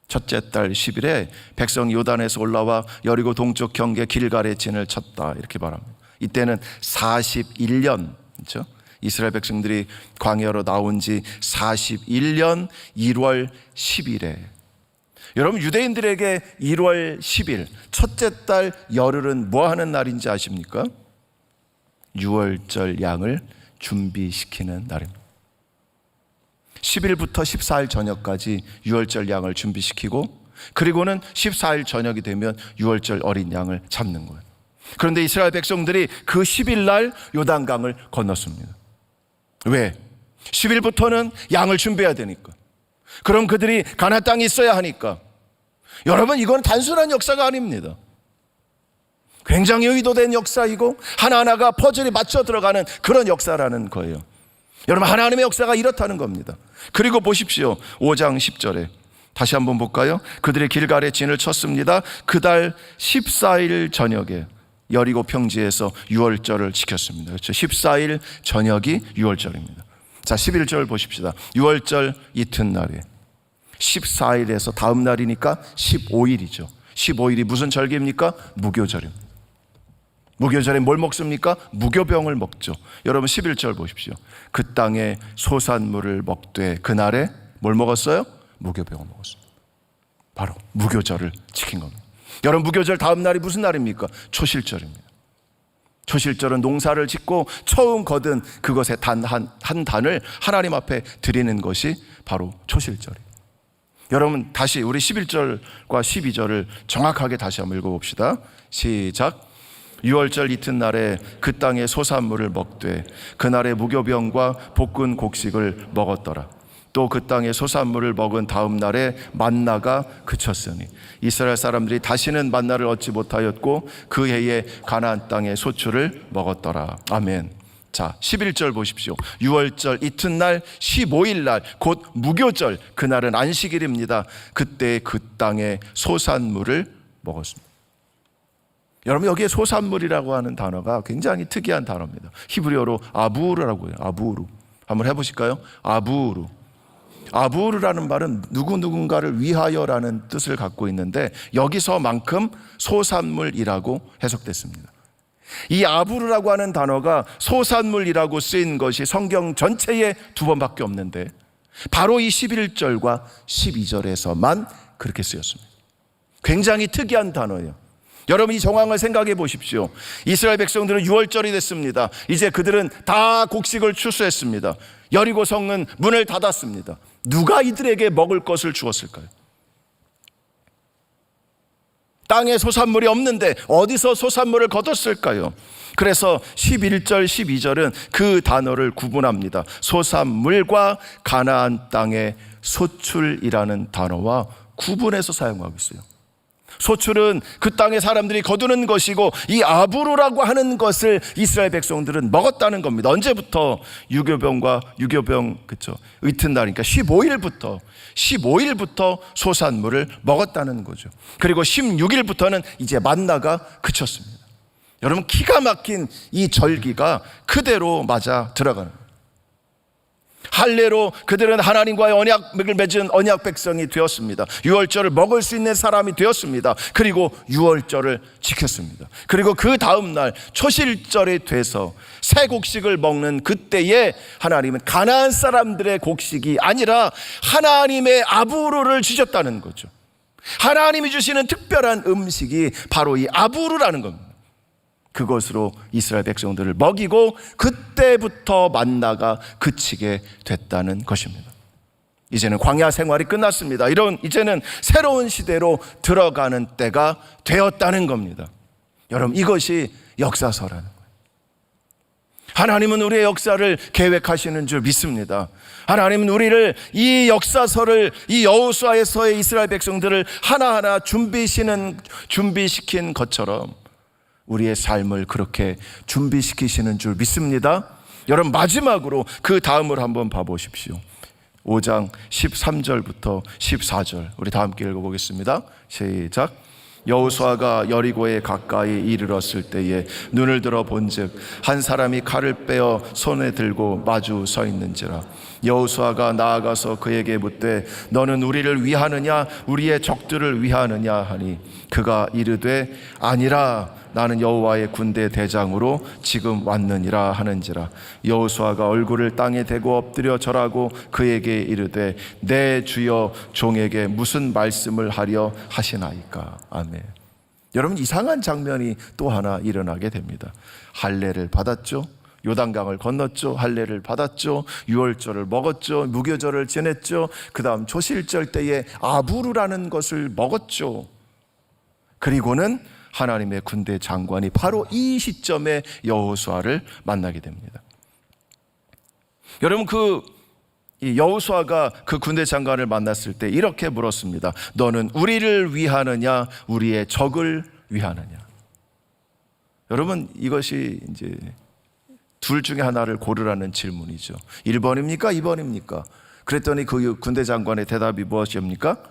첫째 달 10일에 백성이 요단에서 올라와 여리고 동쪽 경계 길갈에 진을 쳤다, 이렇게 말합니다. 이때는 41년, 그렇죠? 이스라엘 백성들이 광야로 나온 지 41년 1월 10일에, 여러분, 유대인들에게 1월 10일 첫째 달 열흘은 뭐 하는 날인지 아십니까? 유월절 양을 준비시키는 날입니다. 10일부터 14일 저녁까지 유월절 양을 준비시키고, 그리고는 14일 저녁이 되면 유월절 어린 양을 잡는 거예요. 그런데 이스라엘 백성들이 그 10일 날 요단강을 건넜습니다. 왜? 10일부터는 양을 준비해야 되니까. 그럼 그들이 가나안 땅에 있어야 하니까. 여러분, 이건 단순한 역사가 아닙니다. 굉장히 의도된 역사이고 하나하나가 퍼즐이 맞춰 들어가는 그런 역사라는 거예요. 여러분, 하나님의 역사가 이렇다는 겁니다. 그리고 보십시오. 5장 10절에 다시 한번 볼까요? 그들이 길갈에 진을 쳤습니다. 그달 14일 저녁에 여리고 평지에서 유월절을 지켰습니다. 그렇죠? 14일 저녁이 유월절입니다. 자, 11절 보십시다. 유월절 이튿날에 14일에서 다음 날이니까 15일이죠. 15일이 무슨 절기입니까? 무교절입니다. 무교절에 뭘 먹습니까? 무교병을 먹죠. 여러분, 11절 보십시오. 그 땅에 소산물을 먹되 그날에 뭘 먹었어요? 무교병을 먹었습니다. 바로 무교절을 지킨 겁니다. 여러분, 무교절 다음 날이 무슨 날입니까? 초실절입니다. 초실절은 농사를 짓고 처음 거둔 그것의 단 한 단을 하나님 앞에 드리는 것이 바로 초실절이에요. 여러분 다시 우리 11절과 12절을 정확하게 다시 한번 읽어봅시다. 시작. 유월절 이튿날에 그 땅의 소산물을 먹되 그날의 무교병과 볶은 곡식을 먹었더라. 또 그 땅의 소산물을 먹은 다음 날에 만나가 그쳤으니 이스라엘 사람들이 다시는 만나를 얻지 못하였고 그 해에 가나안 땅의 소출을 먹었더라. 아멘. 자, 11절 보십시오. 유월절 이튿날 15일 날 곧 무교절, 그날은 안식일입니다. 그때 그 땅의 소산물을 먹었습니다. 여러분 여기에 소산물이라고 하는 단어가 굉장히 특이한 단어입니다. 히브리어로 아부르라고 해요. 아부르. 한번 해보실까요? 아부르. 아부르라는 말은 누군가를 위하여라는 뜻을 갖고 있는데 여기서만큼 소산물이라고 해석됐습니다. 이 아부르라고 하는 단어가 소산물이라고 쓰인 것이 성경 전체에 2번밖에 없는데 바로 이 11절과 12절에서만 그렇게 쓰였습니다. 굉장히 특이한 단어예요. 여러분 이 정황을 생각해 보십시오. 이스라엘 백성들은 유월절이 됐습니다. 이제 그들은 다 곡식을 추수했습니다. 여리고 성은 문을 닫았습니다. 누가 이들에게 먹을 것을 주었을까요? 땅에 소산물이 없는데 어디서 소산물을 거뒀을까요? 그래서 11절 12절은 그 단어를 구분합니다. 소산물과 가나안 땅의 소출이라는 단어와 구분해서 사용하고 있어요. 소출은 그 땅의 사람들이 거두는 것이고 이 아부르라고 하는 것을 이스라엘 백성들은 먹었다는 겁니다. 언제부터? 유교병 그렇죠. 이튿날이니까 15일부터 소산물을 먹었다는 거죠. 그리고 16일부터는 이제 만나가 그쳤습니다. 여러분 기가 막힌 이 절기가 그대로 맞아 들어가는 거예요. 할례로 그들은 하나님과의 언약을 맺은 언약 백성이 되었습니다. 유월절을 먹을 수 있는 사람이 되었습니다. 그리고 유월절을 지켰습니다. 그리고 그 다음 날 초실절이 돼서 새 곡식을 먹는 그때에 하나님은 가나안 사람들의 곡식이 아니라 하나님의 아부르를 주셨다는 거죠. 하나님이 주시는 특별한 음식이 바로 이 아부르라는 겁니다. 그것으로 이스라엘 백성들을 먹이고 그때부터 만나가 그치게 됐다는 것입니다. 이제는 광야 생활이 끝났습니다. 이제는 새로운 시대로 들어가는 때가 되었다는 겁니다. 여러분 이것이 역사서라는 거예요. 하나님은 우리의 역사를 계획하시는 줄 믿습니다. 하나님은 우리를 이 역사서를 이 여호수아에서의 이스라엘 백성들을 하나하나 준비시킨 것처럼 우리의 삶을 그렇게 준비시키시는 줄 믿습니다. 여러분 마지막으로 그 다음을 한번 봐보십시오. 5장 13절부터 14절 우리 다 함께 읽어보겠습니다. 시작. 여호수아가 여리고에 가까이 이르렀을 때에 눈을 들어 본즉 한 사람이 칼을 빼어 손에 들고 마주 서 있는지라. 여호수아가 나아가서 그에게 묻되 너는 우리를 위하느냐 우리의 적들을 위하느냐 하니 그가 이르되 아니라 나는 여호와의 군대 대장으로 지금 왔느니라 하는지라. 여호수아가 얼굴을 땅에 대고 엎드려 절하고 그에게 이르되 내 주여 종에게 무슨 말씀을 하려 하시나이까. 아멘. 여러분 이상한 장면이 또 하나 일어나게 됩니다. 할례를 받았죠. 요단강을 건넜죠. 할례를 받았죠. 유월절을 먹었죠. 무교절을 지냈죠. 그 다음 초실절 때에 아부르라는 것을 먹었죠. 그리고는 하나님의 군대 장관이 바로 이 시점에 여호수아를 만나게 됩니다. 여러분 여호수아가 그 군대 장관을 만났을 때 이렇게 물었습니다. 너는 우리를 위하느냐 우리의 적을 위하느냐. 여러분 이것이 이제 둘 중에 하나를 고르라는 질문이죠. 1번입니까 2번입니까? 그랬더니 그 군대 장관의 대답이 무엇입니까?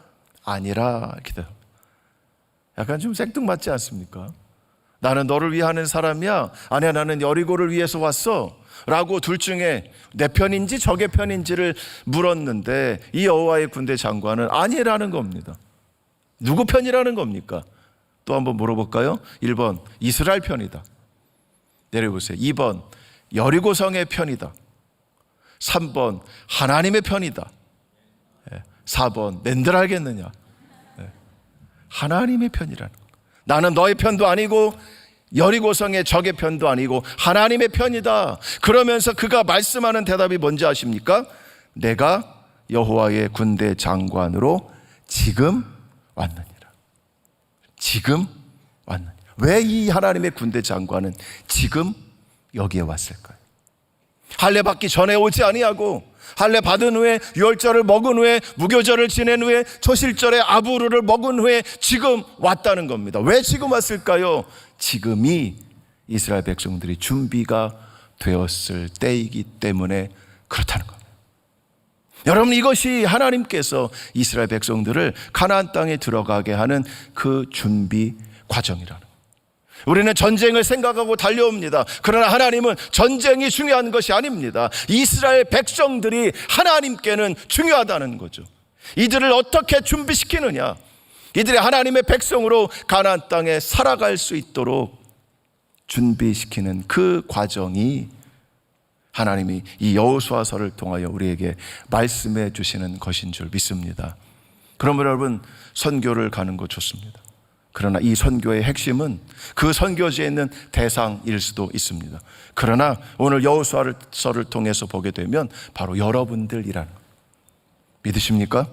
아니라 이렇게 대답합니다. 약간 좀 생뚱맞지 않습니까? 나는 너를 위하는 사람이야. 아니야 나는 여리고를 위해서 왔어 라고 둘 중에 내 편인지 적의 편인지를 물었는데 이 여호와의 군대 장관은 아니라는 겁니다. 누구 편이라는 겁니까? 또 한번 물어볼까요? 1번 이스라엘 편이다. 내려보세요. 2번 여리고성의 편이다. 3번 하나님의 편이다. 4번 낸들 알겠느냐. 하나님의 편이라는 거. 나는 너의 편도 아니고 여리고성의 적의 편도 아니고 하나님의 편이다. 그러면서 그가 말씀하는 대답이 뭔지 아십니까? 내가 여호와의 군대 장관으로 지금 왔느니라. 지금 왔느니라. 왜 이 하나님의 군대 장관은 지금 여기에 왔을까요? 할례 받기 전에 오지 아니하고 할례 받은 후에 유월절을 먹은 후에 무교절을 지낸 후에 초실절에 아부르를 먹은 후에 지금 왔다는 겁니다. 왜 지금 왔을까요? 지금이 이스라엘 백성들이 준비가 되었을 때이기 때문에 그렇다는 겁니다. 여러분, 이것이 하나님께서 이스라엘 백성들을 가나안 땅에 들어가게 하는 그 준비 과정이라는 거예요. 우리는 전쟁을 생각하고 달려옵니다. 그러나 하나님은 전쟁이 중요한 것이 아닙니다. 이스라엘 백성들이 하나님께는 중요하다는 거죠. 이들을 어떻게 준비시키느냐, 이들이 하나님의 백성으로 가나안 땅에 살아갈 수 있도록 준비시키는 그 과정이 하나님이 이 여호수아서를 통하여 우리에게 말씀해 주시는 것인 줄 믿습니다. 그러면 여러분, 선교를 가는 거 좋습니다. 그러나 이 선교의 핵심은 그 선교지에 있는 대상일 수도 있습니다. 그러나 오늘 여호수아서를 통해서 보게 되면 바로 여러분들이라는 것. 믿으십니까?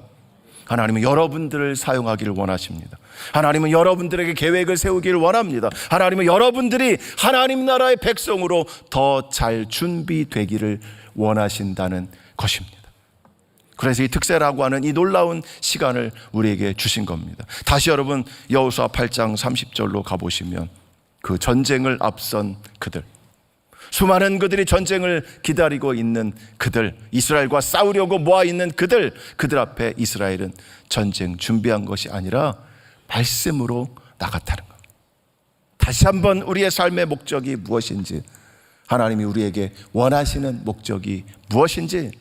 하나님은 여러분들을 사용하기를 원하십니다. 하나님은 여러분들에게 계획을 세우기를 원합니다. 하나님은 여러분들이 하나님 나라의 백성으로 더 잘 준비되기를 원하신다는 것입니다. 그래서 이 특세라고 하는 이 놀라운 시간을 우리에게 주신 겁니다. 다시 여러분 여호수아 8장 30절로 가보시면 그 전쟁을 앞선 그들, 수많은 그들이 전쟁을 기다리고 있는 그들, 이스라엘과 싸우려고 모아있는 그들 앞에 이스라엘은 전쟁 준비한 것이 아니라 말씀으로 나갔다는 것. 다시 한번 우리의 삶의 목적이 무엇인지, 하나님이 우리에게 원하시는 목적이 무엇인지,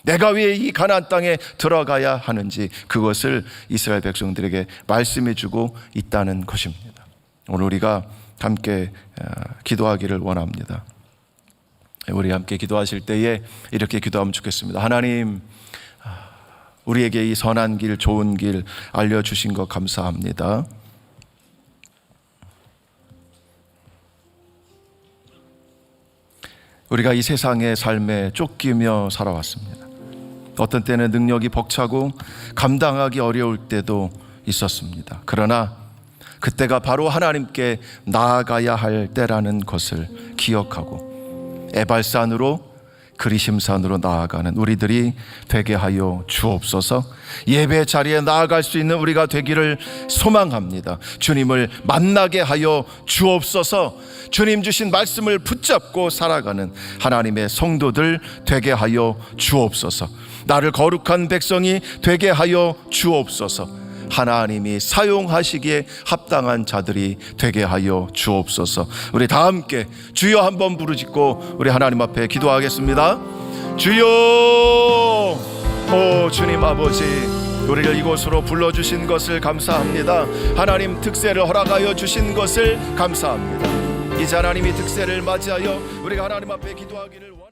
내가 왜 이 가나안 땅에 들어가야 하는지, 그것을 이스라엘 백성들에게 말씀해 주고 있다는 것입니다. 오늘 우리가 함께 기도하기를 원합니다. 우리 함께 기도하실 때에 이렇게 기도하면 좋겠습니다. 하나님, 우리에게 이 선한 길, 좋은 길 알려주신 것 감사합니다. 우리가 이 세상의 삶에 쫓기며 살아왔습니다. 어떤 때는 능력이 벅차고 감당하기 어려울 때도 있었습니다. 그러나 그때가 바로 하나님께 나아가야 할 때라는 것을 기억하고 에발산으로, 그리심산으로 나아가는 우리들이 되게 하여 주옵소서. 예배 자리에 나아갈 수 있는 우리가 되기를 소망합니다. 주님을 만나게 하여 주옵소서. 주님 주신 말씀을 붙잡고 살아가는 하나님의 성도들 되게 하여 주옵소서. 나를 거룩한 백성이 되게 하여 주옵소서. 하나님이 사용하시기에 합당한 자들이 되게 하여 주옵소서. 우리 다 함께 주여 한번 부르짖고 우리 하나님 앞에 기도하겠습니다. 주여, 오 주님 아버지, 우리를 이곳으로 불러주신 것을 감사합니다. 하나님 특세를 허락하여 주신 것을 감사합니다. 이제 하나님이 특세를 맞이하여 우리가 하나님 앞에 기도하기를 원합니다.